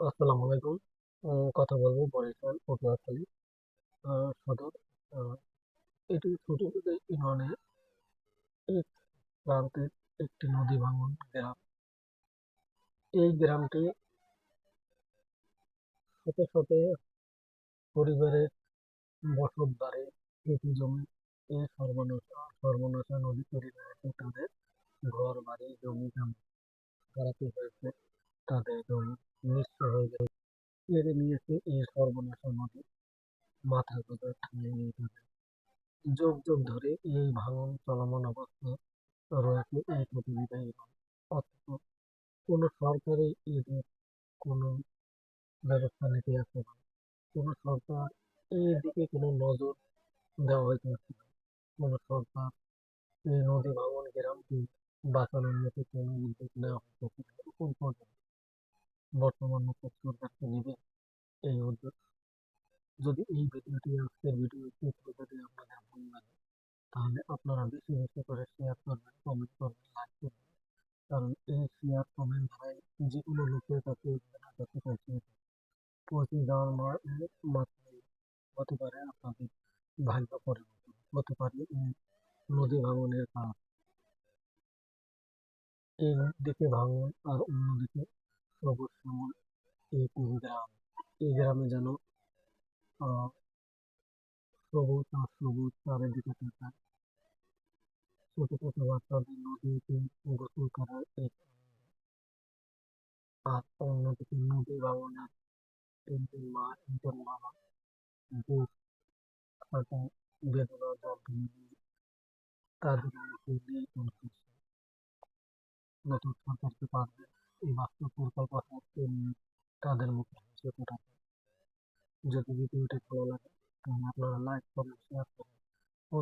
আসসালামু আলাইকুম। কথা বলবো বরিশাল পটুয়াখালী সদর। আহ, এটি ছোট ইউনিয়নের এক প্রান্তের একটি নদী ভাঙ্গন গ্রাম। এই গ্রামটি শত শত পরিবারের বসত বাড়ি, কৃষি জমি এই সর্বনাশা নদী তৈরি হয়েছে। তাদের ঘর বাড়ি জমি জমা হারাতে হয়েছে, তাদের জমি নিঃস্ব হয়ে গেছে। কেড়ে নিয়েছে এই সর্বনাশা নদী, মাথা গোঁজার ঠাঁই নেই তাদের। যুগ যুগ ধরে এই ভাঙন চলমান অবস্থায় রয়েছে এই পৃথিবীতে, এবং অথচ কোনো সরকারই এদের কোনো ব্যবস্থা নিতে আসে না। কোনো সরকার এই দিকে কোনো নজর দেওয়া হইতেছে না। কোনো সরকার এই নদী ভাঙন গ্রামকে বাঁচানোর মতো কোনো উদ্যোগ নেওয়া হইতেছে না। এখন পর্যন্ত বর্তমান সরকারকে নিবে এই উদ্যোগ। যদি এই ভিডিওটি, আজকের ভিডিওটি যদি আপনাদের ভালো লাগে, তাহলে আপনারা বেশি বেশি করে শেয়ার করবেন, কমেন্ট করবেন, লাইক করবেন। কারণ এই শেয়ার কমেন্ট দ্বারাই যেকোনো লোকের কাছে জানার কাছে পৌঁছে যায়। পৌঁছে যাওয়ার মাত্রই হতে পারে আপনাদের ভাগ্য পরিবর্তন, হতে পারে এই নদী ভাঙনের কারণ। এই দিকে ভাঙন আর অন্যদিকে সবুজ শ্যামল এই পুরো গ্রাম। এই গ্রামে যেন আহ সবুজ আর সবুজ চারিদিকে থাকা ছোট ছোট বাচ্চাদের নদীতে গোসল করার এক, আর অন্যদিকে নদী ভাঙনের একজন মা একজন বাবা বুক ফাটা বেদনা যন্ত্রণা নিয়ে তাদের মুখে নির্যাতন করছে। নতুন সরকারকে পারবে এই বাস্তব পরিকল্পনা নিয়ে তাদের মুখে হাসি ফোটাতে। যদি ভিডিওটি ভালো লাগে তাহলে আপনারা লাইক কমেন্ট শেয়ার করুন ও